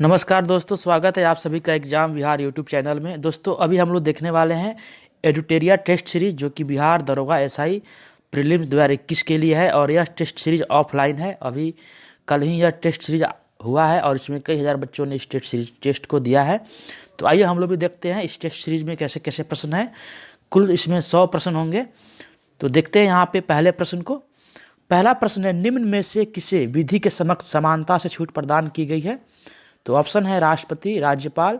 नमस्कार दोस्तों, स्वागत है आप सभी का एग्जाम विहार यूट्यूब चैनल में। दोस्तों अभी हम लोग देखने वाले हैं एडुटेरिया टेस्ट सीरीज, जो कि बिहार दरोगा एसआई प्रीलिम्स 2021 के लिए है। और यह टेस्ट सीरीज ऑफलाइन है। अभी कल ही यह टेस्ट सीरीज हुआ है और इसमें कई हज़ार बच्चों ने इस टेस्ट सीरीज टेस्ट को दिया है। तो आइए हम लोग भी देखते हैं इस टेस्ट सीरीज में कैसे कैसे प्रश्न हैं। कुल इसमें 100 प्रश्न होंगे। तो देखते हैं यहाँ पे पहले प्रश्न को। पहला प्रश्न है, निम्न में से किसे विधि के समक्ष समानता से छूट प्रदान की गई है? तो ऑप्शन है राष्ट्रपति, राज्यपाल,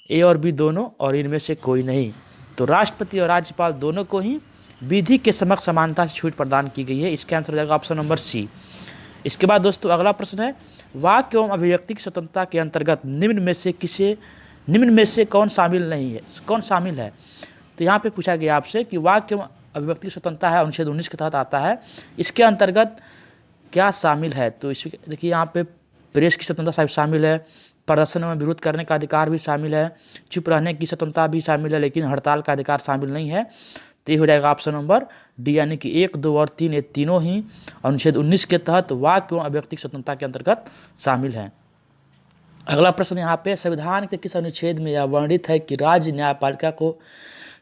ए और बी दोनों, और इनमें से कोई नहीं। तो राष्ट्रपति और राज्यपाल दोनों को ही विधि के समक्ष समानता से छूट प्रदान की गई है। इसका आंसर हो जाएगा ऑप्शन नंबर सी। इसके बाद दोस्तों अगला प्रश्न है, वाक्य एवं अभिव्यक्ति की स्वतंत्रता के अंतर्गत निम्न में से कौन शामिल नहीं है, कौन शामिल है? तो यहाँ पे पूछा गया आपसे कि वाक्य एवं अभिव्यक्ति की स्वतंत्रता है, अनुच्छेद 19 के तहत आता है। इसके अंतर्गत क्या शामिल है? तो इसमें देखिए यहाँ पे प्रेस की स्वतंत्रता शामिल है, प्रदर्शन में विरोध करने का अधिकार भी शामिल है, चुप रहने की स्वतंत्रता भी शामिल है, लेकिन हड़ताल का अधिकार शामिल नहीं है। तो ये हो जाएगा ऑप्शन नंबर डी, यानी कि 1, 2 और 3 ये तीनों ही अनुच्छेद 19 के तहत वाक्य एवं अभिव्यक्ति की स्वतंत्रता के अंतर्गत शामिल हैं। अगला प्रश्न यहाँ पे, संविधान के किस अनुच्छेद में यह वर्णित है कि राज्य न्यायपालिका को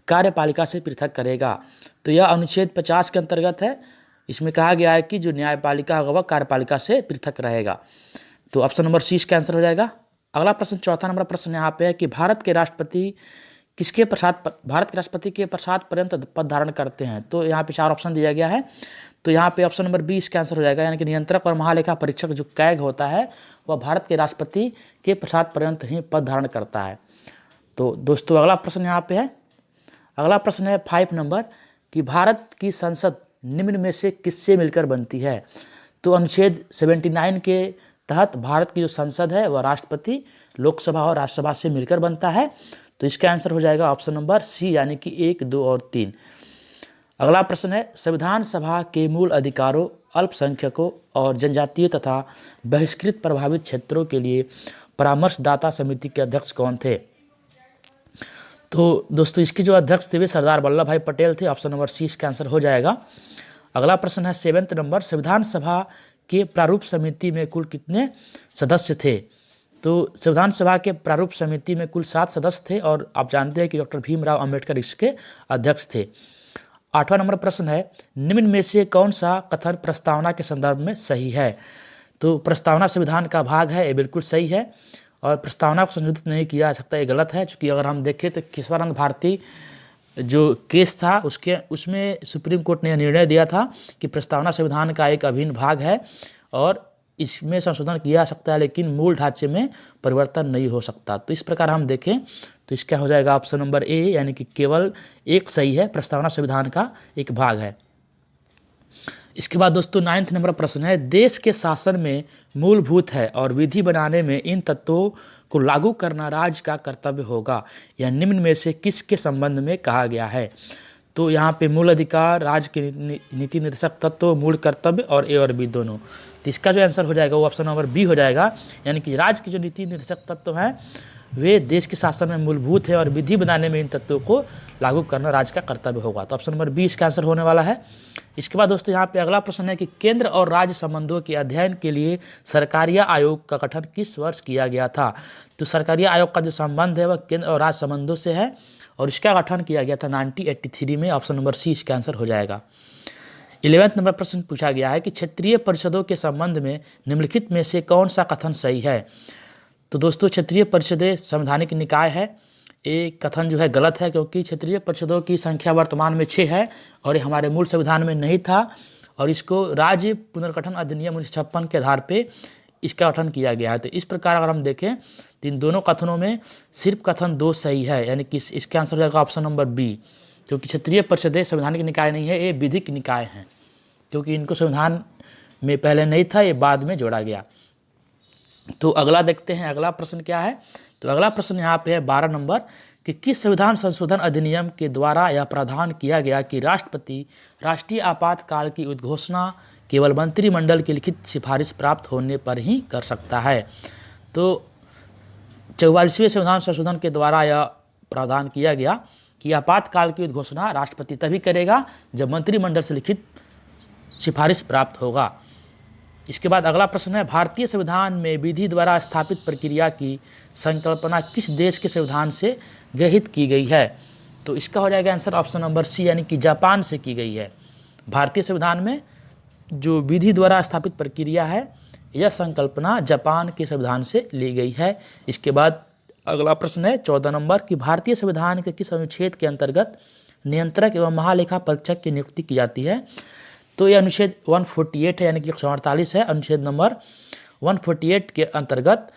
कार्यपालिका से पृथक करेगा? तो यह अनुच्छेद 50 के अंतर्गत है। इसमें कहा गया है कि जो न्यायपालिका होगा वह कार्यपालिका से पृथक रहेगा। तो ऑप्शन नंबर सी इसका आंसर हो जाएगा। अगला प्रश्न, चौथा नंबर प्रश्न यहाँ पे है कि भारत के राष्ट्रपति के पश्चात पर्यंत पद धारण करते हैं? तो यहाँ पे 4 ऑप्शन दिया गया है। तो यहाँ पे ऑप्शन नंबर बी इसका आंसर हो जाएगा, यानी कि नियंत्रक और महालेखा परीक्षक जो कैग होता है वह भारत के राष्ट्रपति के पश्चात पर्यंत ही पद धारण करता है। तो दोस्तों अगला प्रश्न यहाँ पे है, अगला प्रश्न है 5 नंबर, कि भारत की संसद निम्न में से किससे मिलकर बनती है? तो अनुच्छेद 79 के तहत भारत की जो संसद है वह राष्ट्रपति, लोकसभा और राज्यसभा से मिलकर बनता है। तो इसका आंसर हो जाएगा ऑप्शन नंबर सी, यानी कि 1, 2 और 3। अगला प्रश्न है, संविधान सभा के मूल अधिकारों, अल्पसंख्यकों और जनजातीय तथा बहिष्कृत प्रभावित क्षेत्रों के लिए परामर्शदाता समिति के अध्यक्ष कौन थे? तो दोस्तों इसके जो अध्यक्ष थे वे सरदार वल्लभ भाई पटेल थे। ऑप्शन नंबर सी इसका आंसर हो जाएगा। अगला प्रश्न है 7 नंबर, संविधान सभा के प्रारूप समिति में कुल कितने सदस्य थे? तो संविधान सभा के प्रारूप समिति में कुल 7 सदस्य थे, और आप जानते हैं कि डॉक्टर भीमराव अंबेडकर इसके अध्यक्ष थे। 8वां नंबर प्रश्न है, निम्न में से कौन सा कथन प्रस्तावना के संदर्भ में सही है? तो प्रस्तावना संविधान का भाग है, ये बिल्कुल सही है, और प्रस्तावना को संशोधित नहीं किया जा सकता, ये गलत है। क्योंकि अगर हम देखें तो केशवानंद भारती जो केस था उसमें सुप्रीम कोर्ट ने निर्णय दिया था कि प्रस्तावना संविधान का एक अभिन्न भाग है और इसमें संशोधन किया जा सकता है, लेकिन मूल ढांचे में परिवर्तन नहीं हो सकता। तो इस प्रकार हम देखें तो इसका हो जाएगा ऑप्शन नंबर ए, यानी कि केवल एक सही है, प्रस्तावना संविधान का एक भाग है। इसके बाद दोस्तों 9 नंबर प्रश्न है, देश के शासन में मूलभूत है और विधि बनाने में इन तत्वों को लागू करना राज्य का कर्तव्य होगा, या निम्न में से किसके संबंध में कहा गया है? तो यहाँ पे मूल अधिकार, राज्य के नीति निर्देशक तत्व, मूल कर्तव्य और ए और बी दोनों। तो इसका जो आंसर हो जाएगा वो ऑप्शन नंबर बी हो जाएगा, यानी कि राज्य के जो नीति निर्देशक तत्व हैं वे देश के शासन में मूलभूत है और विधि बनाने में इन तत्वों को लागू करना राज्य का कर्तव्य होगा। तो ऑप्शन नंबर बी इसका आंसर होने वाला है। इसके बाद दोस्तों यहाँ पे अगला प्रश्न है कि केंद्र और राज्य संबंधों के अध्ययन के लिए सरकारिया आयोग का गठन किस वर्ष किया गया था? तो सरकारिया आयोग का जो संबंध है वह केंद्र और राज्य संबंधों से है, और इसका गठन किया गया था 1983 में। ऑप्शन नंबर सी इसका आंसर हो जाएगा। 11 नंबर प्रश्न पूछा गया है कि क्षेत्रीय परिषदों के संबंध में निम्नलिखित में से कौन सा कथन सही है? तो दोस्तों क्षेत्रीय परिषदें संवैधानिक निकाय है, ये कथन जो है गलत है, क्योंकि क्षेत्रीय परिषदों की संख्या वर्तमान में 6 है और ये हमारे मूल संविधान में नहीं था, और इसको राज्य पुनर्गठन अधिनियम 1956 के आधार पे इसका गठन किया गया है। तो इस प्रकार अगर हम देखें तो इन दोनों कथनों में सिर्फ कथन 2 सही है, यानी कि इसका आंसर हो जाएगा ऑप्शन नंबर बी, क्योंकि क्षेत्रीय परिषदें संवैधानिक निकाय नहीं है, ये विधिक निकाय हैं, क्योंकि इनको संविधान में पहले नहीं था, ये बाद में जोड़ा गया। तो अगला देखते हैं, अगला प्रश्न क्या है? तो अगला प्रश्न यहाँ पे है 12 नंबर, कि किस संविधान संशोधन अधिनियम के द्वारा यह प्रावधान किया गया कि राष्ट्रपति राष्ट्रीय आपातकाल की उद्घोषणा केवल मंत्रिमंडल की लिखित सिफारिश प्राप्त होने पर ही कर सकता है? तो 44वें संविधान संशोधन के द्वारा यह प्रावधान किया गया कि आपातकाल की उद्घोषणा राष्ट्रपति तभी करेगा जब मंत्रिमंडल से लिखित सिफारिश प्राप्त होगा। इसके बाद अगला प्रश्न है, भारतीय संविधान में विधि द्वारा स्थापित प्रक्रिया की संकल्पना किस देश के संविधान से ग्रहित की गई है? तो इसका हो जाएगा आंसर ऑप्शन नंबर सी, यानी कि जापान से की गई है। भारतीय संविधान में जो विधि द्वारा स्थापित प्रक्रिया है, यह संकल्पना जापान के संविधान से ली गई है। इसके बाद अगला प्रश्न है 14 नंबर कि भारतीय संविधान के किस अनुच्छेद के अंतर्गत नियंत्रक एवं महालेखा परीक्षक की नियुक्ति की जाती है? तो यह अनुच्छेद 148 है, यानी कि 148 है। अनुच्छेद नंबर 148 के अंतर्गत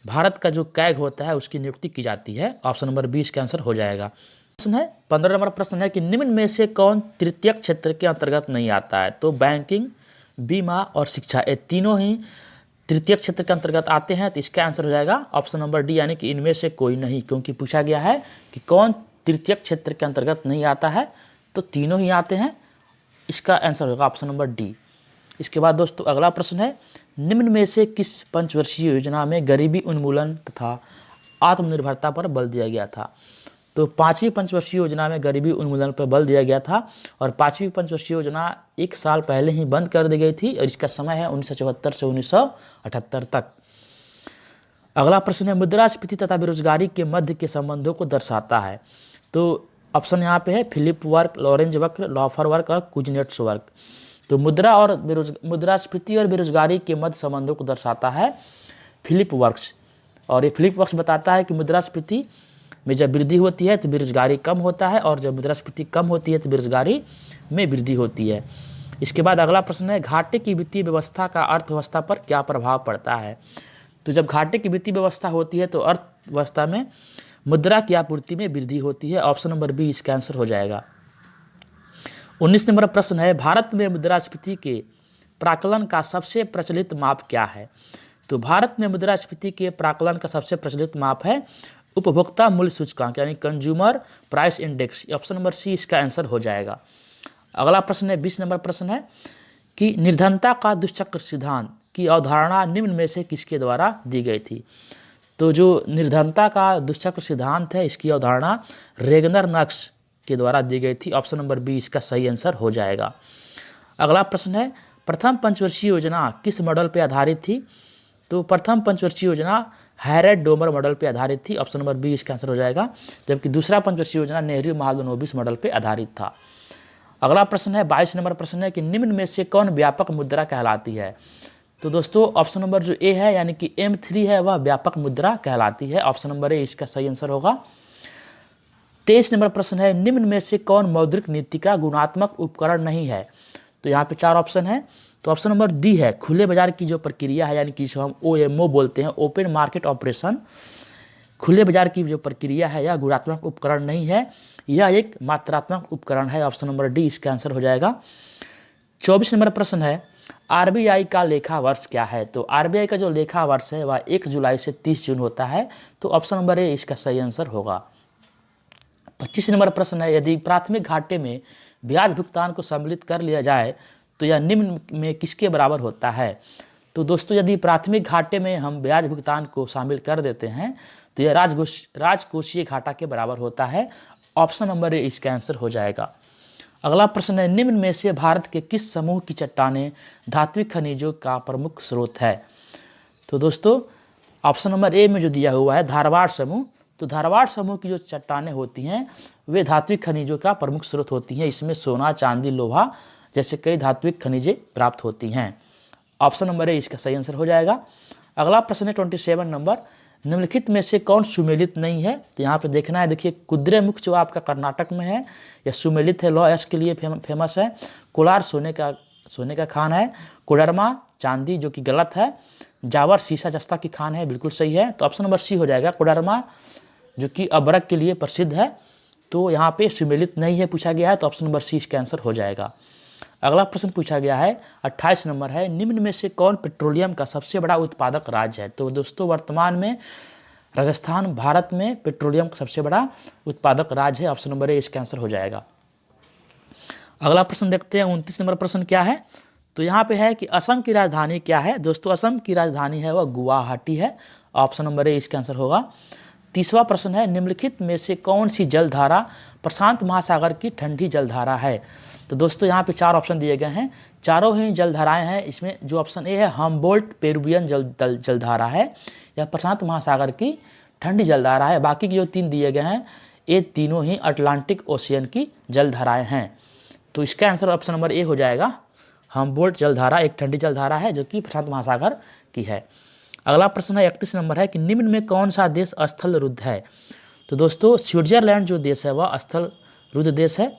भारत का जो कैग होता है उसकी नियुक्ति की जाती है। ऑप्शन नंबर 20 का आंसर हो जाएगा। प्रश्न है 15 नंबर प्रश्न है कि निम्न में से कौन तृतीय क्षेत्र के अंतर्गत नहीं आता है? तो बैंकिंग, बीमा और शिक्षा, ये तीनों ही तृतीय क्षेत्र के अंतर्गत आते हैं। तो इसका आंसर हो जाएगा ऑप्शन नंबर डी, यानी कि इनमें से कोई नहीं, क्योंकि पूछा गया है कि कौन तृतीय क्षेत्र के अंतर्गत नहीं आता है, तो तीनों ही आते हैं। इसका आंसर होगा ऑप्शन नंबर डी। इसके बाद दोस्तों अगला प्रश्न है, निम्न में से किस पंचवर्षीय योजना में गरीबी उन्मूलन तथा आत्मनिर्भरता पर बल दिया गया था? तो 5वीं पंचवर्षीय योजना में गरीबी उन्मूलन पर बल दिया गया था और 5वीं पंचवर्षीय योजना 1 साल पहले ही बंद कर दी गई थी और इसका समय है 1974 से 1978 तक। अगला प्रश्न है, मुद्रास्फीति तथा बेरोजगारी के मध्य के संबंधों को दर्शाता है। तो ऑप्शन यहाँ पे है फिलिप वर्क, लॉरेंज वक्र, लॉफर वर्क और कुजनेट्स वर्क। तो मुद्रास्फीति और बेरोजगारी के मध्य संबंधों को दर्शाता है फिलिप वर्क्स। और ये फिलिप वर्क्स बताता है कि मुद्रास्फीति में जब वृद्धि होती है तो बेरोजगारी कम होता है और जब मुद्रास्फीति कम होती है तो बेरोजगारी में वृद्धि होती है। इसके बाद अगला प्रश्न है, घाटे की वित्तीय व्यवस्था का अर्थव्यवस्था पर क्या प्रभाव पड़ता है? तो जब घाटे की वित्तीय व्यवस्था होती है तो अर्थव्यवस्था में मुद्रा की आपूर्ति में वृद्धि होती है। ऑप्शन नंबर बी इसका आंसर हो जाएगा। 19 नंबर प्रश्न है, भारत में मुद्रास्फीति के प्राकलन का सबसे प्रचलित माप क्या है? तो भारत में मुद्रास्फीति के प्राकलन का सबसे प्रचलित माप है उपभोक्ता मूल्य सूचकांक, यानी consumer price index. Option number C इसका आंसर हो जाएगा। अगला प्रश्न है 20 नंबर प्रश्न है कि निर्धनता का दुष्चक्र सिद्धांत की अवधारणा निम्न में से किसके द्वारा दी गई थी? तो जो निर्धनता का दुष्चक्र सिद्धांत है, इसकी अवधारणा रेगनर नक्स के द्वारा दी गई थी। ऑप्शन नंबर बी इसका सही आंसर हो जाएगा। अगला प्रश्न है, प्रथम पंचवर्षीय योजना किस मॉडल पर आधारित थी? तो प्रथम पंचवर्षीय योजना हैरेड डोमर मॉडल पर आधारित थी। ऑप्शन नंबर बी इसका आंसर हो जाएगा। जबकि दूसरा पंचवर्षीय योजना नेहरू महालनोबिस मॉडल पर आधारित था। अगला प्रश्न है 22 नंबर प्रश्न है कि निम्न में से कौन व्यापक मुद्रा कहलाती है? तो दोस्तों ऑप्शन नंबर जो ए है, यानी कि M3 है, वह व्यापक मुद्रा कहलाती है। ऑप्शन नंबर ए इसका सही आंसर होगा। 23 नंबर प्रश्न है, निम्न में से कौन मौद्रिक नीति का गुणात्मक उपकरण नहीं है? तो यहाँ पे 4 ऑप्शन है। तो ऑप्शन नंबर डी है, खुले बाजार की जो प्रक्रिया है, यानी कि जो हम OMO बोलते हैं, ओपन मार्केट ऑपरेशन, खुले बाजार की जो प्रक्रिया है यह गुणात्मक उपकरण नहीं है, यह एक मात्रात्मक उपकरण है। ऑप्शन नंबर डी इसका आंसर हो जाएगा। 24 नंबर प्रश्न है, RBI का लेखा वर्ष क्या है? तो RBI का जो लेखा वर्ष है वह 1 जुलाई से 30 जून होता है। तो ऑप्शन नंबर ए इसका सही आंसर होगा। 25 नंबर प्रश्न है, यदि प्राथमिक घाटे में ब्याज भुगतान को सम्मिलित कर लिया जाए तो यह निम्न में किसके बराबर होता है? तो दोस्तों यदि प्राथमिक घाटे में हम ब्याज भुगतान को शामिल कर देते हैं तो यह राजकोषीय घाटा के बराबर होता है। ऑप्शन नंबर ए इसका आंसर हो जाएगा। अगला प्रश्न है, निम्न में से भारत के किस समूह की चट्टानें धात्विक खनिजों का प्रमुख स्रोत है? तो दोस्तों ऑप्शन नंबर ए में जो दिया हुआ है धारवाड़ समूह, तो धारवाड़ समूह की जो चट्टानें होती हैं वे धात्विक खनिजों का प्रमुख स्रोत होती हैं। इसमें सोना, चांदी, लोहा जैसे कई धात्विक खनिजें प्राप्त होती हैं। ऑप्शन नंबर ए इसका सही आंसर हो जाएगा। अगला प्रश्न है 27 नंबर, निम्नलिखित में से कौन सुमेलित नहीं है? तो यहाँ पे देखना है, देखिए कुद्रेमुख जो आपका कर्नाटक में है यह सुमेलित है, लौह अयस्क के लिए फेमस है। कोलार सोने का खान है। कोडरमा चांदी जो कि गलत है। जावर सीसा जस्ता की खान है, बिल्कुल सही है। तो ऑप्शन नंबर सी हो जाएगा। कोडरमा जो कि अबरक के लिए प्रसिद्ध है, तो यहाँ पे सुमेलित नहीं है पूछा गया है, तो ऑप्शन नंबर सी इसका आंसर हो जाएगा। अगला प्रश्न पूछा गया है 28 नंबर है, निम्न में से कौन पेट्रोलियम का सबसे बड़ा उत्पादक राज्य है? तो दोस्तों वर्तमान में राजस्थान भारत में पेट्रोलियम का सबसे बड़ा उत्पादक राज्य है। ऑप्शन नंबर ए इसका आंसर हो जाएगा। अगला प्रश्न देखते हैं 29 नंबर प्रश्न क्या है? तो यहाँ पे है कि असम की राजधानी क्या है? दोस्तों असम की राजधानी है वह गुवाहाटी है। ऑप्शन नंबर ए इसका आंसर होगा। 30वां प्रश्न है, निम्नलिखित में से कौन सी जलधारा प्रशांत महासागर की ठंडी जलधारा है। तो दोस्तों यहाँ पे 4 ऑप्शन दिए गए हैं, चारों ही जलधाराएं हैं। इसमें जो ऑप्शन ए है हम्बोल्ट पेरुवियन जलधारा है, यह प्रशांत महासागर की ठंडी जलधारा है। बाकी के जो 3 दिए गए हैं ये तीनों ही अटलांटिक ओशियन की जलधाराएं हैं। तो इसका आंसर ऑप्शन नंबर ए हो जाएगा। हम्बोल्ट जलधारा एक ठंडी जलधारा है जो कि प्रशांत महासागर की है। अगला प्रश्न है 31 नंबर है कि निम्न में कौन सा देश स्थल रुद्ध है। तो दोस्तों स्विट्जरलैंड जो देश है वह स्थल रुद्ध देश है,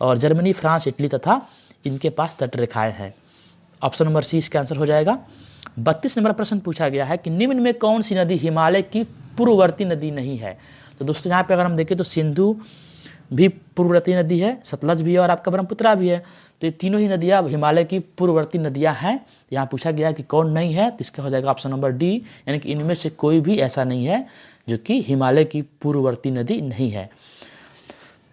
और जर्मनी, फ्रांस, इटली तथा इनके पास तटरेखाएं हैं। ऑप्शन नंबर सी इसका आंसर हो जाएगा। 32 नंबर प्रश्न पूछा गया है कि निम्न में कौन सी नदी हिमालय की पूर्ववर्ती नदी नहीं है। तो दोस्तों यहाँ पे अगर हम देखें तो सिंधु भी पूर्ववर्ती नदी है, सतलज भी है और आपका ब्रह्मपुत्रा भी है। तो ये तीनों ही नदियाँ हिमालय की पूर्ववर्ती नदियाँ हैं। यहाँ पूछा गया है कि कौन नहीं है, तो इसका हो जाएगा ऑप्शन नंबर डी, यानी कि इनमें से कोई भी ऐसा नहीं है जो कि हिमालय की पूर्ववर्ती नदी नहीं है।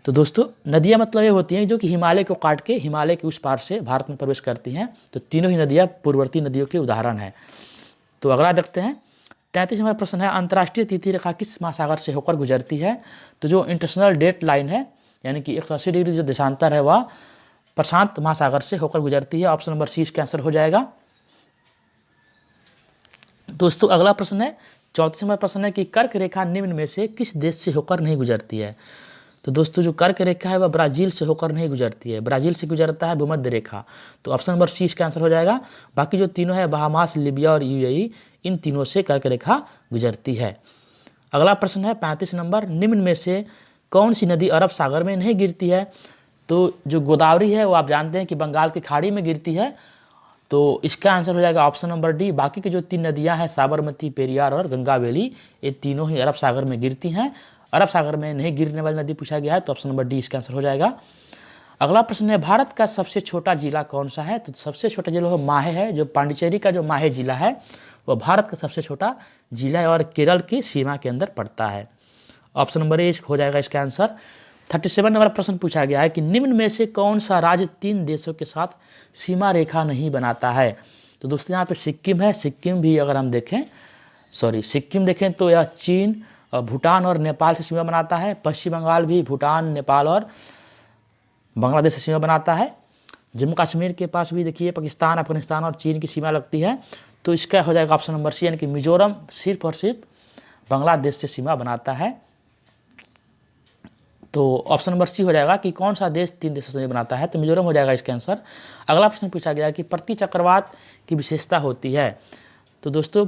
तो दोस्तों नदियाँ मतलब ये होती हैं जो कि हिमालय को काट के हिमालय के उस पार से भारत में प्रवेश करती हैं। तो तीनों ही नदियाँ पूर्ववर्ती नदियों के उदाहरण हैं। तो अगला देखते हैं 33 नंबर प्रश्न है, अंतर्राष्ट्रीय तिथि रेखा किस महासागर से होकर गुजरती है। तो जो इंटरनेशनल डेट लाइन है यानी कि 180 डिग्री जो देशांतर है वह प्रशांत महासागर से होकर गुजरती है। ऑप्शन नंबर सी इसका आंसर हो जाएगा। दोस्तों अगला प्रश्न है 34 नंबर प्रश्न है कि कर्क रेखा निम्न में से किस देश से होकर नहीं गुजरती है। तो दोस्तों जो कर्क रेखा है वह ब्राज़ील से होकर नहीं गुजरती है, ब्राज़ील से गुजरता है भूमध्य रेखा। तो ऑप्शन नंबर सी इसका आंसर हो जाएगा। बाकी जो तीनों है बहामास, लीबिया और यूएई, इन तीनों से कर्क रेखा गुजरती है। अगला प्रश्न है 35 नंबर, निम्न में से कौन सी नदी अरब सागर में नहीं गिरती है। तो जो गोदावरी है वो आप जानते हैं कि बंगाल की खाड़ी में गिरती है। तो इसका आंसर हो जाएगा ऑप्शन नंबर डी। बाकी की जो 3 नदियां हैं साबरमती, पेरियार और गंगावेली, ये तीनों ही अरब सागर में गिरती हैं। अरब सागर में नहीं गिरने वाली नदी पूछा गया है, तो ऑप्शन नंबर डी इसका आंसर हो जाएगा। अगला प्रश्न है भारत का सबसे छोटा जिला कौन सा है। तो सबसे छोटा जिला माहे है, जो पांडिचेरी का जो माहे जिला है वह भारत का सबसे छोटा जिला है और केरल की सीमा के अंदर पड़ता है। ऑप्शन नंबर ए हो जाएगा इसका आंसर। 37 नंबर प्रश्न पूछा गया है कि निम्न में से कौन सा राज्य 3 देशों के साथ सीमा रेखा नहीं बनाता है। तो दोस्तों यहाँ पे सिक्किम है। सिक्किम भी अगर हम देखें सिक्किम देखें तो यह चीन, भूटान और नेपाल से सीमा बनाता है। पश्चिम बंगाल भी भूटान, नेपाल और बांग्लादेश से सीमा बनाता है। जम्मू कश्मीर के पास भी देखिए पाकिस्तान, अफगानिस्तान और चीन की सीमा लगती है। तो इसका हो जाएगा ऑप्शन नंबर सी, यानी कि मिजोरम सिर्फ और सिर्फ बांग्लादेश से सीमा बनाता है। तो ऑप्शन नंबर सी हो जाएगा कि कौन सा देश 3 देशों से बनाता है, तो मिजोरम हो जाएगा इसका आंसर। अगला प्रश्न पूछा गया कि प्रति चक्रवात की विशेषता होती है। तो दोस्तों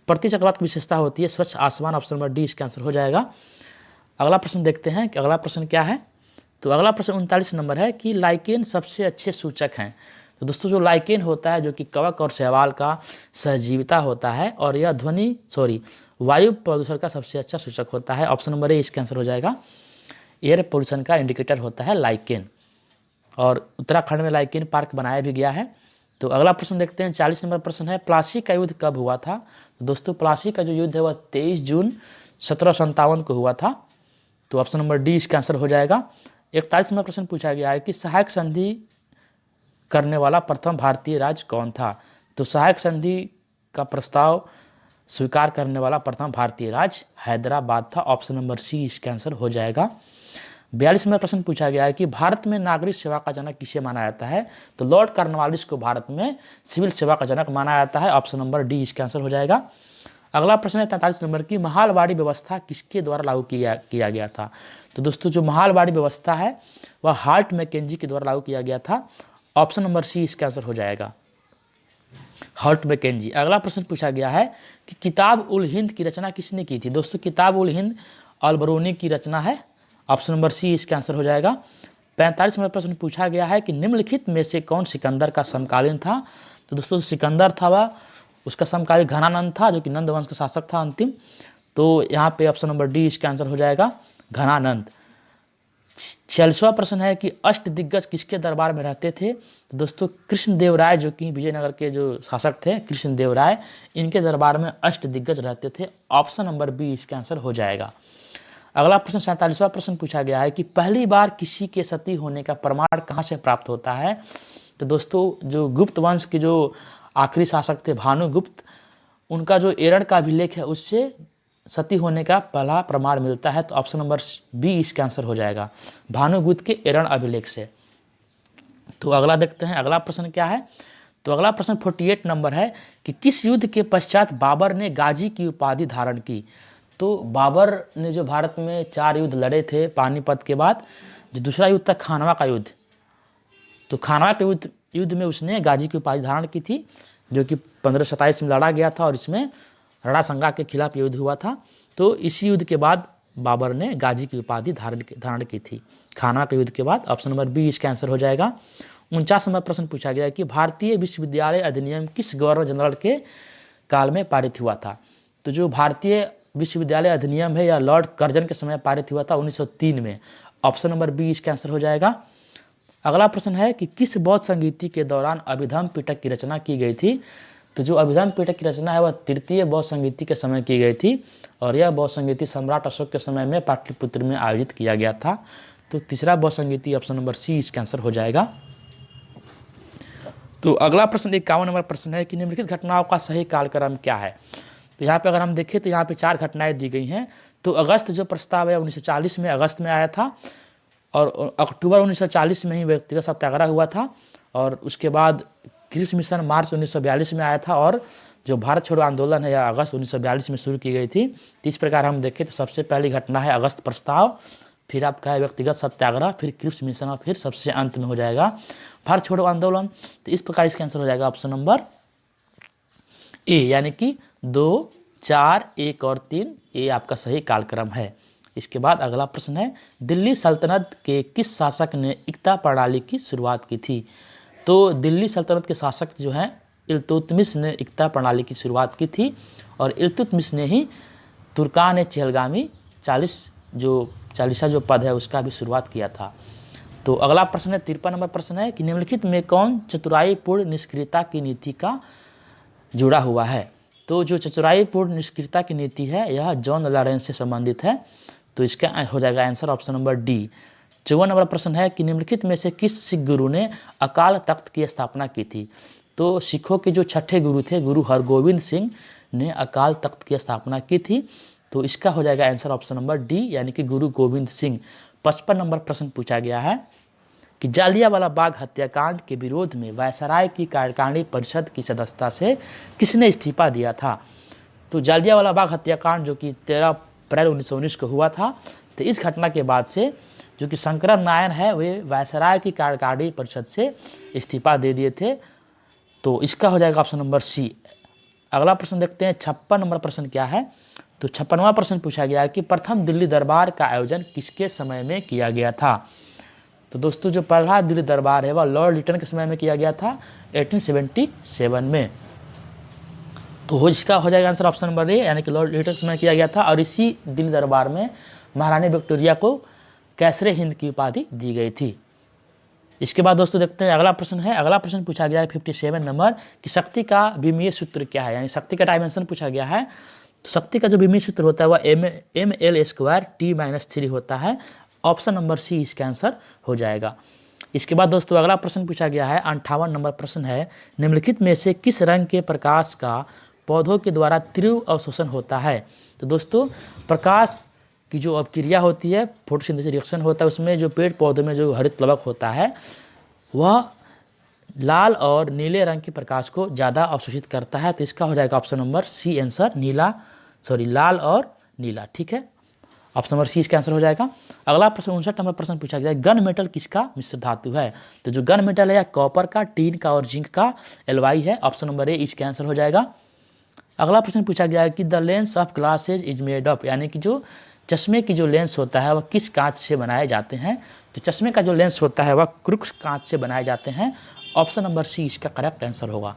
प्रति चक्रवात की विशेषता होती है स्वच्छ आसमान। ऑप्शन नंबर डी इसका आंसर हो जाएगा। अगला प्रश्न देखते हैं कि अगला प्रश्न क्या है। तो अगला प्रश्न 39 नंबर है कि लाइकेन सबसे अच्छे सूचक हैं। तो दोस्तों जो लाइकेन होता है जो कि कवक और शैवाल का सहजीविता होता है, और यह वायु प्रदूषण का सबसे अच्छा सूचक होता है। ऑप्शन नंबर ए इसका आंसर हो जाएगा। एयर पोल्यूशन का इंडिकेटर होता है लाइकेन, और उत्तराखंड में लाइकेन पार्क बनाया भी गया है। तो अगला प्रश्न देखते हैं 40 नंबर प्रश्न है, प्लासी का युद्ध कब हुआ था। तो दोस्तों प्लासी का जो युद्ध है वह 23 जून 1757 को हुआ था। तो ऑप्शन नंबर डी इसका आंसर हो जाएगा। 41 नंबर प्रश्न पूछा गया है कि सहायक संधि करने वाला प्रथम भारतीय राज्य कौन था। तो सहायक संधि का प्रस्ताव स्वीकार करने वाला प्रथम भारतीय राज्य हैदराबाद था। ऑप्शन नंबर सी इसका आंसर हो जाएगा। 42 में प्रश्न पूछा गया है कि भारत में नागरिक सेवा का जनक किसे माना जाता है। तो लॉर्ड कॉर्नवालिस को भारत में सिविल सेवा का जनक माना जाता है। ऑप्शन नंबर डी इसका आंसर हो जाएगा। अगला प्रश्न है 43 नंबर की महालवाड़ी व्यवस्था किसके द्वारा लागू किया गया था। तो दोस्तों जो महालवाड़ी व्यवस्था है वह हार्ट मैकेंजी के द्वारा लागू किया गया था। ऑप्शन नंबर सी इसका आंसर हो जाएगा, हार्ट मैकेंजी। अगला प्रश्न पूछा गया है कि किताब उल हिंद की रचना किसने की थी। दोस्तों किताब उल हिंद अल-बरूनी की रचना है। ऑप्शन नंबर सी इसका आंसर हो जाएगा। 45 नंबर प्रश्न पूछा गया है कि निम्नलिखित में से कौन सिकंदर का समकालीन था। तो दोस्तों सिकंदर था वह उसका समकालीन घनानंद था जो कि नंद वंश का शासक था अंतिम। तो यहाँ पे ऑप्शन नंबर डी इसका आंसर हो जाएगा, घनानंद। 46वां प्रश्न है कि अष्ट दिग्गज किसके दरबार में रहते थे। तो दोस्तों कृष्णदेव राय जो कि विजयनगर के जो शासक थे कृष्णदेव राय, इनके दरबार में अष्ट दिग्गज रहते थे। ऑप्शन नंबर बी इसका आंसर हो जाएगा। अगला प्रश्न 47वां प्रश्न पूछा गया है कि पहली बार किसी के सती होने का प्रमाण कहाँ से प्राप्त होता है। तो दोस्तों जो गुप्त वंश के जो आखिरी शासक थे भानुगुप्त, उनका जो एरण का अभिलेख है उससे सती होने का पहला प्रमाण मिलता है? तो ऑप्शन नंबर बी इसका आंसर हो जाएगा, भानुगुप्त के एरण अभिलेख से। तो अगला देखते हैं, अगला प्रश्न क्या है। तो अगला प्रश्न 48 नंबर है कि किस युद्ध के पश्चात बाबर ने गाजी की उपाधि धारण की? तो बाबर ने जो भारत में 4 युद्ध लड़े थे पानीपत के बाद, जो दूसरा युद्ध था खानवा का युद्ध, तो खानवा के युद्ध में उसने गाजी की उपाधि धारण की थी, जो कि 1527 में लड़ा गया था और इसमें रणसंगा के खिलाफ युद्ध हुआ था। तो इसी युद्ध के बाद बाबर ने गाजी की उपाधि धारण की थी, खानवा के युद्ध के बाद। ऑप्शन नंबर बी इसका आंसर हो जाएगा। 49 नंबर प्रश्न पूछा गया है कि भारतीय विश्वविद्यालय अधिनियम किस गवर्नर जनरल के काल में पारित हुआ था? तो जो भारतीय विश्वविद्यालय अधिनियम है, या लॉर्ड कर्जन के समय पारित हुआ था 1903 में। ऑप्शन नंबर बी इसका आंसर हो जाएगा। अगला प्रश्न है कि किस बौद्ध संगीति के दौरान अभिधम पिटक की रचना की गई थी? तो जो अभिधम पिटक की रचना है वह तृतीय बौद्ध संगीति के समय की गई थी, और यह बौद्ध संगीति सम्राट अशोक के समय में पाटलिपुत्र में आयोजित किया गया था। तो तीसरा बौद्ध संगीति ऑप्शन नंबर सी इसका आंसर हो जाएगा। तो अगला प्रश्न 51 नंबर प्रश्न है कि निम्नलिखित घटनाओं का सही कालक्रम क्या है? तो यहाँ पे अगर हम देखें तो यहाँ पे 4 घटनाएं दी गई हैं। तो अगस्त जो प्रस्ताव है 1940 में अगस्त में आया था, और अक्टूबर 1940 में ही व्यक्तिगत सत्याग्रह हुआ था, और उसके बाद क्रिप्स मिशन मार्च 1942 में आया था, और जो भारत छोड़ो आंदोलन है यह अगस्त 1942 में शुरू की गई थी। तो इस प्रकार हम देखें तो सबसे पहली घटना है अगस्त प्रस्ताव, फिर आपका है व्यक्तिगत सत्याग्रह, फिर क्रिप्स मिशन, और फिर सबसे अंत में हो जाएगा भारत छोड़ो आंदोलन। तो इस प्रकार इसका आंसर हो जाएगा ऑप्शन नंबर ए, यानी कि 2, 4, 1 और 3 ये आपका सही कालक्रम है। इसके बाद अगला प्रश्न है दिल्ली सल्तनत के किस शासक ने इक्ता प्रणाली की शुरुआत की थी? तो दिल्ली सल्तनत के शासक जो हैं इल्तुतमिश ने इक्ता प्रणाली की शुरुआत की थी, और इल्तुतमिश ने ही तुर्कान चहलगामी चालीसा जो पद है उसका भी शुरुआत किया था। तो अगला प्रश्न है 53 नंबर प्रश्न है कि निम्नलिखित में कौन चतुराईपूर्ण निष्क्रियता की नीति का जुड़ा हुआ है? तो जो चतुराईपूर्ण निष्क्रियता की नीति है यह जॉन लॉरेंस से संबंधित है। तो इसका हो जाएगा answer option number D. 54 number प्रश्न है कि निम्नलिखित में से किस सिख गुरु ने अकाल तख्त की स्थापना की थी? तो सिखों के जो 6ठे गुरु थे, गुरु हरगोविंद सिंह ने अकाल तख्त की स्थापना की थी। तो इसका हो जाएगा आंसर ऑप्शन नंबर डी, यानी कि गुरु गोविंद सिंह। 55 नंबर प्रश्न पूछा गया है कि जालियांवाला बाग हत्याकांड के विरोध में वायसराय की कार्यकारिणी परिषद की सदस्यता से किसने इस्तीफा दिया था? तो जालियांवाला बाग हत्याकांड जो कि 13 अप्रैल 1919 को हुआ था, तो इस घटना के बाद से जो कि शंकरन नारायण है वे वायसराय की कार्यकारिणी परिषद से इस्तीफा दे दिए थे। तो इसका हो जाएगा ऑप्शन नंबर सी। अगला प्रश्न देखते हैं 56 नंबर प्रश्न क्या है। तो 56वां प्रश्न पूछा गया है कि प्रथम दिल्ली दरबार का आयोजन किसके समय में किया गया था? तो दोस्तों जो पहला दिल्ली दरबार है वह लॉर्ड लिटन के समय में किया गया था 1877 में। तो इसका हो जाएगा आंसर ऑप्शन नंबर ए, यानी कि लॉर्ड लिटन के समय किया गया था, और इसी दिल्ली दरबार में महारानी विक्टोरिया को कैसरे हिंद की उपाधि दी गई थी। इसके बाद दोस्तों देखते हैं अगला प्रश्न है। अगला प्रश्न पूछा गया है 57 नंबर कि शक्ति का विमीय सूत्र क्या है, यानी शक्ति का डायमेंशन पूछा गया है। तो शक्ति का जो विमीय सूत्र होता है वह ml² T-3 होता है। ऑप्शन नंबर सी इसका आंसर हो जाएगा। इसके बाद दोस्तों अगला प्रश्न पूछा गया है 58 नंबर प्रश्न है निम्नलिखित में से किस रंग के प्रकाश का पौधों के द्वारा तीव्र अवशोषण होता है? तो दोस्तों प्रकाश की जो अपक्रिया होती है, फोटोसिंथेसिस रिएक्शन होता है, उसमें जो पेड़ पौधों में जो हरित प्लवक होता है वह लाल और नीले रंग के प्रकाश को ज़्यादा अवशोषित करता है। तो इसका हो जाएगा ऑप्शन नंबर सी आंसर, लाल और नीला। ठीक है, ऑप्शन नंबर सी इसका आंसर हो जाएगा। अगला प्रश्न 59 नंबर प्रश्न पूछा गया है गन मेटल किसका मिश्र धातु है? तो जो गन मेटल है या कॉपर का, टीन का और जिंक का Ly है। ऑप्शन नंबर ए इसका आंसर हो जाएगा। अगला प्रश्न पूछा गया है कि the lens of glasses is made of, यानी कि जो चश्मे की जो लेंस होता है वह किस कांच से बनाए जाते हैं? तो चश्मे का जो लेंस होता है वह क्रुक्स कांच से बनाए जाते हैं। ऑप्शन नंबर सी इसका करेक्ट आंसर होगा।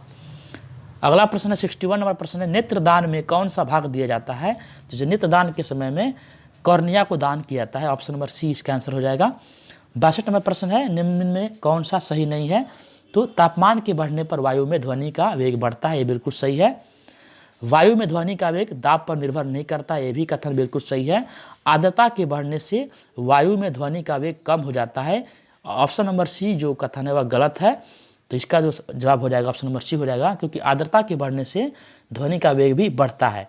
अगला प्रश्न है 61 नंबर प्रश्न है नेत्रदान में कौन सा भाग दिया जाता है? तो जो नेत्रदान के समय में कॉर्निया को दान किया जाता है। ऑप्शन नंबर सी इसका आंसर हो जाएगा। 62 नंबर प्रश्न है निम्न में कौन सा सही नहीं है? तो तापमान के बढ़ने पर वायु में ध्वनि का वेग बढ़ता है, ये बिल्कुल सही है। वायु में ध्वनि का वेग दाब पर निर्भर नहीं करता, ये भी कथन बिल्कुल सही है। आर्द्रता के बढ़ने से वायु में ध्वनि का वेग कम हो जाता है। ऑप्शन नंबर सी जो कथन है वह गलत है। तो इसका जो जवाब हो जाएगा ऑप्शन नंबर सी हो जाएगा, क्योंकि आर्द्रता के बढ़ने से ध्वनि का वेग भी बढ़ता है।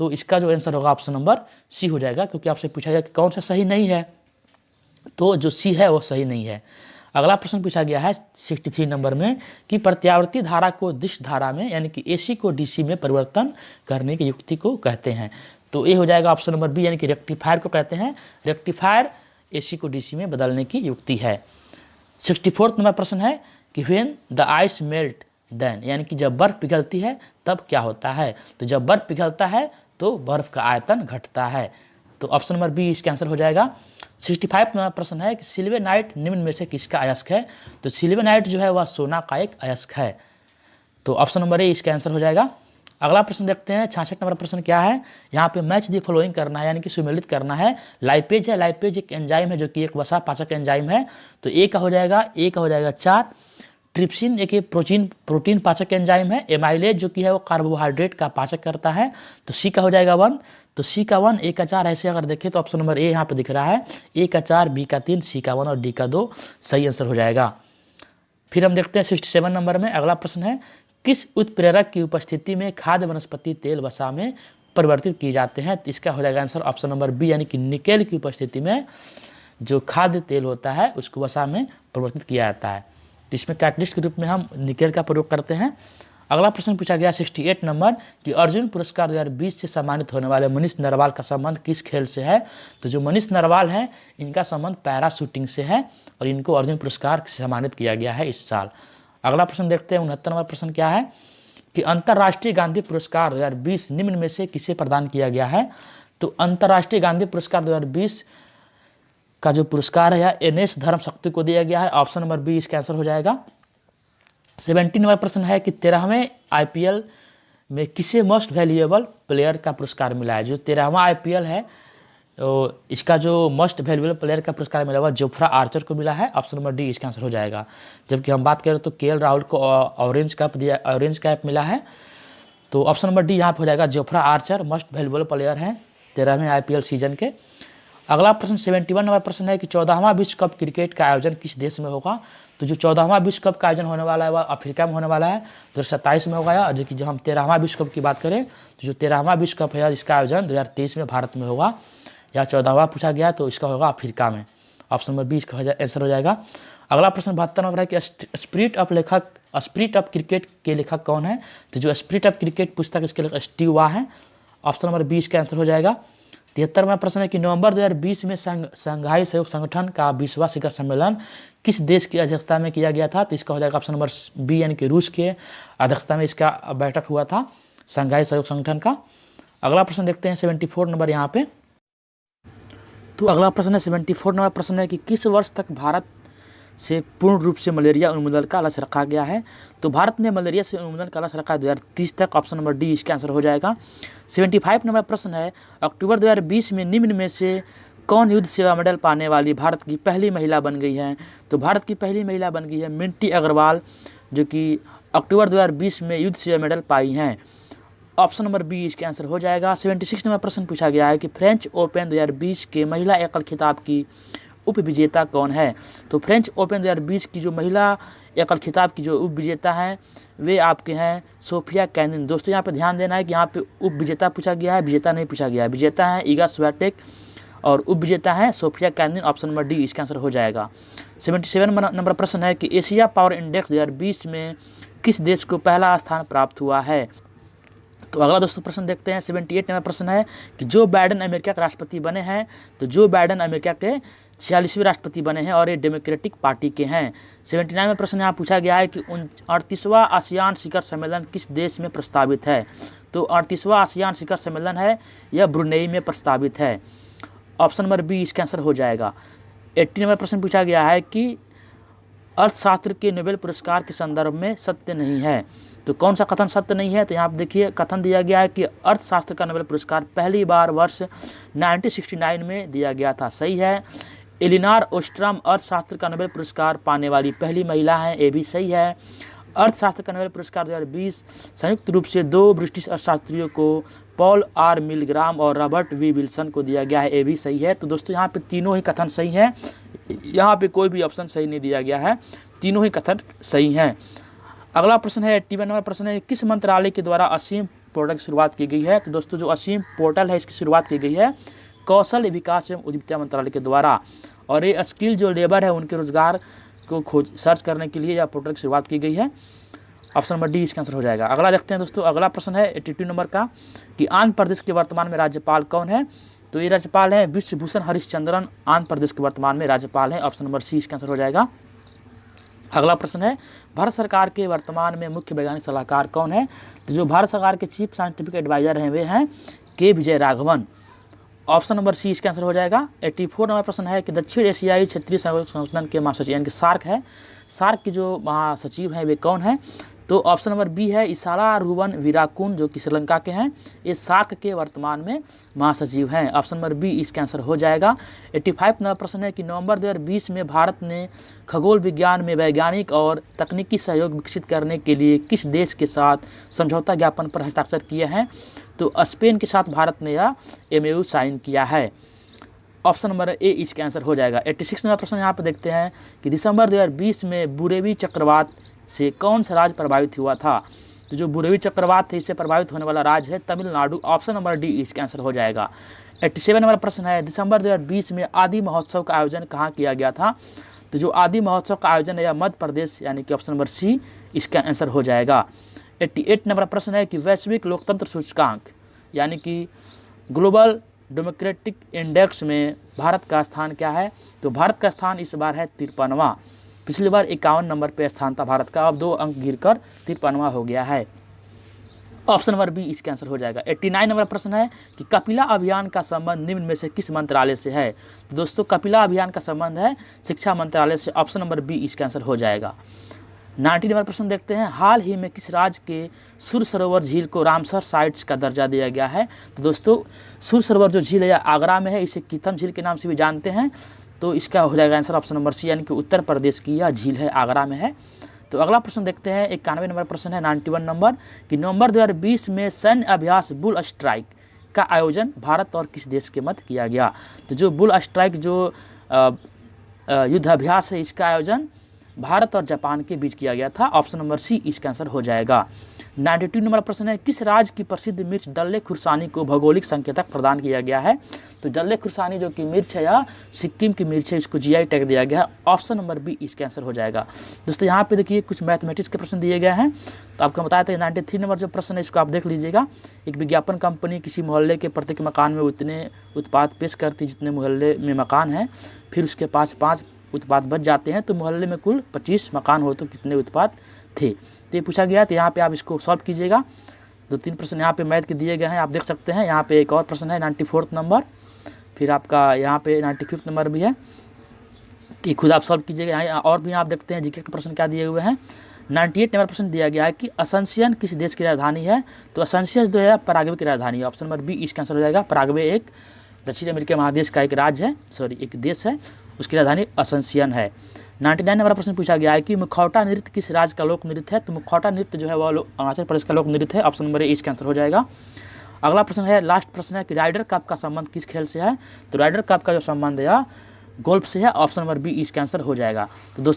तो इसका जो आंसर होगा ऑप्शन नंबर सी हो जाएगा, क्योंकि आपसे पूछा गया कि कौन सा सही नहीं है, तो जो सी है वो सही नहीं है। अगला प्रश्न पूछा गया है 63 नंबर में कि प्रत्यावर्ती धारा को दिश धारा में यानी कि एसी को डीसी में परिवर्तन करने की युक्ति को कहते हैं। तो ये हो जाएगा ऑप्शन नंबर बी, यानी कि रेक्टिफायर को कहते हैं। रेक्टिफायर एसी को डीसी में बदलने की युक्ति है। 64 नंबर प्रश्न है कि when the ice melt then, यानी कि जब बर्फ पिघलती है तब क्या होता है। तो जब बर्फ पिघलता है तो बर्फ का आयतन घटता है। तो ऑप्शन नंबर बी इसका आंसर हो जाएगा। 65 नंबर प्रश्न है कि सिल्वेनाइट निम्न में से किसका अयस्क है। तो सिल्वेनाइट जो है वह सोना का एक अयस्क है। तो ऑप्शन नंबर ए इसका आंसर हो जाएगा। अगला प्रश्न देखते हैं 66 नंबर प्रश्न क्या है। यहाँ पे मैच दी फॉलोइंग करना है, यानी कि सुमेलित करना है। लाइपेज है, लाइपेज एक एंजाइम है जो कि एक वसा पाचक एंजाइम है। तो ए का हो जाएगा 4। ट्रिप्सिन एक प्रोटीन पाचक एंजाइम है। एमाइलेज जो कि है वो कार्बोहाइड्रेट का पाचक करता है। तो सी का हो जाएगा 1। तो सी का 1, ए का 4 ऐसे अगर देखें तो ऑप्शन नंबर ए यहाँ पे दिख रहा है। ए का 4, बी का 3, सी का 1 और डी का 2 सही आंसर हो जाएगा। फिर हम देखते हैं 67 नंबर में। अगला प्रश्न है किस उत्प्रेरक की उपस्थिति में खाद्य वनस्पति तेल वसा में परिवर्तित किए जाते हैं। तो इसका हो जाएगा आंसर ऑप्शन नंबर बी, यानी कि निकेल की उपस्थिति में जो खाद्य तेल होता है उसको वसा में परिवर्तित किया जाता है। तो इसमें कैटलिस्ट के रूप में हम निकेल का प्रयोग करते हैं। अगला प्रश्न पूछा गया 68 नंबर कि अर्जुन पुरस्कार 2020 से सम्मानित होने वाले मनीष नरवाल का संबंध किस खेल से है। तो जो मनीष नरवाल हैं इनका संबंध पैरा शूटिंग से है और इनको अर्जुन पुरस्कार से सम्मानित किया गया है इस साल। अगला प्रश्न देखते हैं 69 नंबर प्रश्न क्या है कि अंतर्राष्ट्रीय गांधी पुरस्कार 2020 निम्न में से किसे प्रदान किया गया है। तो अंतर्राष्ट्रीय गांधी पुरस्कार 2020 का जो पुरस्कार है यह NS धर्मशक्ति को दिया गया है। ऑप्शन नंबर बी इसका आंसर हो जाएगा। 70 नंबर प्रश्न है कि 13वें IPL में किसे मोस्ट वैल्यूएबल प्लेयर का पुरस्कार मिला है। जो 13वां IPL है तो इसका जो मोस्ट वैल्यूएबल प्लेयर का पुरस्कार मिला हुआ जोफ्रा आर्चर को मिला है। ऑप्शन नंबर डी इसका आंसर हो जाएगा। जबकि हम बात करें तो KL राहुल को ऑरेंज कैप मिला है। तो ऑप्शन नंबर डी यहाँ पर हो जाएगा। Jofra Archer most valuable player हैं 13वें IPL सीजन के। अगला प्रश्न 71 नंबर प्रश्न है कि 14वां विश्व कप क्रिकेट का आयोजन किस देश में होगा। तो जो 14वां विश्व कप का आयोजन होने वाला है वह अफ्रीका में होने वाला है 2027 में होगा। और जो कि जब हम 13वां विश्व कप की बात करें तो जो 13वां विश्व कप है इसका आयोजन 2023 में भारत में होगा। या 14वां पूछा गया तो इसका होगा अफ्रीका में। ऑप्शन नंबर बी इसका आंसर हो जाएगा। अगला प्रश्न 72 नंबर है कि स्पिरिट ऑफ क्रिकेट के लेखक कौन है। तो जो स्पिरिट ऑफ क्रिकेट पुस्तक इसके लेखक स्टीव वा है। ऑप्शन नंबर बी इसका आंसर हो जाएगा। 73वां प्रश्न है कि नवंबर 2020 में संघाई सहयोग संगठन का 20वां शिखर सम्मेलन किस देश की अध्यक्षता में किया गया था। तो इसका हो जाएगा ऑप्शन नंबर बी, यानी कि रूस के अध्यक्षता में इसका बैठक हुआ था संघाई सहयोग संगठन का। अगला प्रश्न देखते हैं 74 नंबर यहाँ पे। तो अगला प्रश्न है 74 नंबर प्रश्न है कि किस वर्ष तक भारत से पूर्ण रूप से मलेरिया उन्मूलन का लक्ष्य रखा गया है। तो भारत ने मलेरिया से उन्मूलन का लक्ष्य रखा है 2030 तक। ऑप्शन नंबर डी इसका आंसर हो जाएगा। 75 नंबर प्रश्न है अक्टूबर 2020 में निम्न में से कौन युद्ध सेवा मेडल पाने वाली भारत की पहली महिला बन गई है। तो भारत की पहली महिला बन गई है मिंटी अग्रवाल, जो कि अक्टूबर 2020 में युद्ध सेवा मेडल पाई हैं। ऑप्शन नंबर बी इसका आंसर हो जाएगा। 76 नंबर प्रश्न पूछा गया है कि फ्रेंच ओपन 2020 के महिला एकल खिताब की उप विजेता कौन है। तो फ्रेंच ओपन 2020 की जो महिला एकल खिताब की जो उप विजेता हैं वे आपके हैं सोफिया कैनिन। दोस्तों यहाँ पे ध्यान देना है कि यहाँ पे उप विजेता पूछा गया है, विजेता नहीं पूछा गया है। विजेता है ईगा स्वीटेक और उप विजेता है Sofia Kenin. Option number D इसका आंसर हो जाएगा। 77 नंबर प्रश्न है कि एशिया पावर इंडेक्स 2020 में किस देश को पहला स्थान प्राप्त हुआ है। तो अगला दोस्तों प्रश्न देखते हैं 78 नंबर प्रश्न है कि जो बाइडेन अमेरिका के राष्ट्रपति बने हैं। तो जो बाइडेन अमेरिका के 46वें राष्ट्रपति बने हैं और ये डेमोक्रेटिक पार्टी के हैं। 79 में प्रश्न यहाँ पूछा गया है कि 38वां आसियान शिखर सम्मेलन किस देश में प्रस्तावित है। तो 38वां आसियान शिखर सम्मेलन है यह ब्रुनेई में प्रस्तावित है। ऑप्शन नंबर बी इसका आंसर हो जाएगा। 80 नंबर प्रश्न पूछा गया है कि अर्थशास्त्र के नोबेल पुरस्कार के संदर्भ में सत्य नहीं है। तो कौन सा कथन सत्य नहीं है। तो यहाँ आप देखिए कथन दिया गया है कि अर्थशास्त्र का नोबेल पुरस्कार पहली बार वर्ष 1969 में दिया गया था। सही है। एलिनॉर ओस्ट्रम अर्थशास्त्र का नोबेल पुरस्कार पाने वाली पहली महिला हैं, ये भी सही है। अर्थशास्त्र का नोबेल पुरस्कार 2020 संयुक्त रूप से 2 ब्रिटिश अर्थशास्त्रियों को पॉल आर मिलग्राम और रॉबर्ट वी विल्सन को दिया गया है, ये भी सही है। तो दोस्तों यहाँ पे तीनों ही कथन सही हैं, यहाँ पे कोई भी ऑप्शन सही नहीं दिया गया है, तीनों ही कथन सही हैं। अगला प्रश्न है 81 नंबर प्रश्न है किस मंत्रालय के द्वारा असीम पोर्टल की शुरुआत की गई है? तो दोस्तों जो असीम पोर्टल है इसकी शुरुआत की गई है कौशल विकास एवं उद्यमिता मंत्रालय के द्वारा, और ये स्किल जो लेबर है उनके रोजगार को सर्च करने के लिए यह पोर्टल की शुरुआत की गई है। ऑप्शन नंबर डी इसका आंसर हो जाएगा। अगला देखते हैं दोस्तों, अगला प्रश्न है 82 नंबर का कि आंध्र प्रदेश के वर्तमान में राज्यपाल कौन है? तो ये राज्यपाल हैं विश्वभूषण हरिश्चंद्रन, आंध्र प्रदेश के वर्तमान में राज्यपाल हैं। ऑप्शन नंबर सी इसका आंसर हो जाएगा। अगला प्रश्न है भारत सरकार के वर्तमान में मुख्य वैज्ञानिक सलाहकार कौन है? तो जो भारत सरकार के चीफ साइंटिफिक एडवाइजर हैं वे हैं के Vijay Raghavan. Option number C इसका आंसर हो जाएगा। 84 नंबर प्रश्न है कि दक्षिण एशियाई क्षेत्रीय सहयोग संगठन के महासचिव यानी कि सार्क है, सार्क के जो महासचिव हैं वे कौन हैं? तो ऑप्शन नंबर बी है इसारा रूवन वीराकुन जो कि श्रीलंका के हैं, ये सार्क के वर्तमान में महासचिव हैं। ऑप्शन नंबर बी इसका आंसर हो जाएगा। 85 नंबर प्रश्न है कि नवंबर 2020 में भारत ने खगोल विज्ञान में वैज्ञानिक और तकनीकी सहयोग विकसित करने के लिए किस देश के साथ समझौता ज्ञापन पर हस्ताक्षर किए हैं? तो स्पेन के साथ भारत ने यह MOU साइन किया है। ऑप्शन नंबर ए इसका आंसर हो जाएगा। 86 नंबर प्रश्न यहाँ पर देखते हैं कि दिसंबर 2020 में बुरेवी चक्रवात से कौन सा राज्य प्रभावित हुआ था? तो जो बुरेवी चक्रवात है इससे प्रभावित होने वाला राज्य है तमिलनाडु। ऑप्शन नंबर डी इसका आंसर हो जाएगा। 87 नंबर प्रश्न है दिसंबर 2020 में आदि महोत्सव का आयोजन कहाँ किया गया था? तो जो आदि महोत्सव का आयोजन है मध्य प्रदेश यानी कि ऑप्शन नंबर सी इसका आंसर हो जाएगा। 88 नंबर प्रश्न है कि वैश्विक लोकतंत्र सूचकांक यानी कि ग्लोबल डेमोक्रेटिक इंडेक्स में भारत का स्थान क्या है? तो भारत का स्थान इस बार है 53वां। पिछली बार 51 नंबर पर स्थान था भारत का, अब 2 अंक गिरकर 53वां हो गया है। ऑप्शन नंबर बी इसका आंसर हो जाएगा। 89 नंबर प्रश्न है कि कपिला अभियान का संबंध निम्न में से किस मंत्रालय से है? तो दोस्तों कपिला अभियान का संबंध है शिक्षा मंत्रालय से। ऑप्शन नंबर बी इसका आंसर हो जाएगा। 90 नंबर प्रश्न देखते हैं हाल ही में किस राज्य के सुर सरोवर झील को रामसर साइट्स का दर्जा दिया गया है? तो दोस्तों सुर सरोवर जो झील है आगरा में है, इसे कीथम झील के नाम से भी जानते हैं, तो इसका हो जाएगा आंसर ऑप्शन नंबर सी यानी कि उत्तर प्रदेश की यह झील है, आगरा में है। तो अगला प्रश्न देखते हैं 91 नंबर प्रश्न है 91 नंबर कि नवंबर 2020 में सैन्य अभ्यास बुल स्ट्राइक का आयोजन भारत और किस देश के मध्य किया गया? तो जो बुल स्ट्राइक जो युद्ध अभ्यास है इसका आयोजन भारत और जापान के बीच किया गया था। ऑप्शन नंबर सी इसका आंसर हो जाएगा। 92 नंबर प्रश्न है किस राज्य की प्रसिद्ध मिर्च दल्ले खुरसानी को भौगोलिक संकेतक प्रदान किया गया है? तो दल्ले खुरसानी जो कि मिर्च है या सिक्किम की मिर्च है इसको GI टैग दिया गया है। ऑप्शन नंबर बी इसका आंसर हो जाएगा। दोस्तों यहाँ पे देखिए कुछ मैथमेटिक्स के प्रश्न दिए गए हैं, तो आपको बताया था 93 नंबर जो प्रश्न है इसको आप देख लीजिएगा। एक विज्ञापन कंपनी किसी मोहल्ले के प्रत्येक मकान में उतने उत्पाद पेश करती जितने मोहल्ले में मकान हैं, फिर उसके पास 5 उत्पाद बच जाते हैं, तो मोहल्ले में कुल 25 मकान हो तो कितने उत्पाद थे? तो ये पूछा गया, तो यहाँ पे आप इसको सॉल्व कीजिएगा। 2-3 प्रश्न यहाँ पे मैथ के दिए गए हैं, आप देख सकते हैं। यहाँ पे एक और प्रश्न है 94 नंबर, फिर आपका यहाँ पे 95 नंबर भी है, तो खुद आप सॉल्व कीजिएगा। यहाँ और भी आप देखते हैं जीके के प्रश्न क्या दिए हुए हैं। 98 नंबर प्रश्न दिया गया है कि असंसियन किस देश की राजधानी है? तो असंसियन जो है पराग्वे की राजधानी है। ऑप्शन नंबर बी इसका आंसर हो जाएगा। पराग्वे एक दक्षिण अमेरिका महादेश का एक राज्य है, एक देश है, उसकी राजधानी असंसियन है। 99 नंबर प्रश्न पूछा गया है कि मुखौटा नृत्य किस राज्य का लोक नृत्य है? तो मुखौटा नृत्य जो है वह अरुणाचल प्रदेश का लोक नृत्य है। ऑप्शन नंबर ए इसका आंसर हो जाएगा। अगला प्रश्न है, लास्ट प्रश्न है कि राइडर कप का संबंध किस खेल से है? तो राइडर कप का जो संबंध है गोल्फ से है। ऑप्शन नंबर बी इसका आंसर हो जाएगा। तो दोस्तों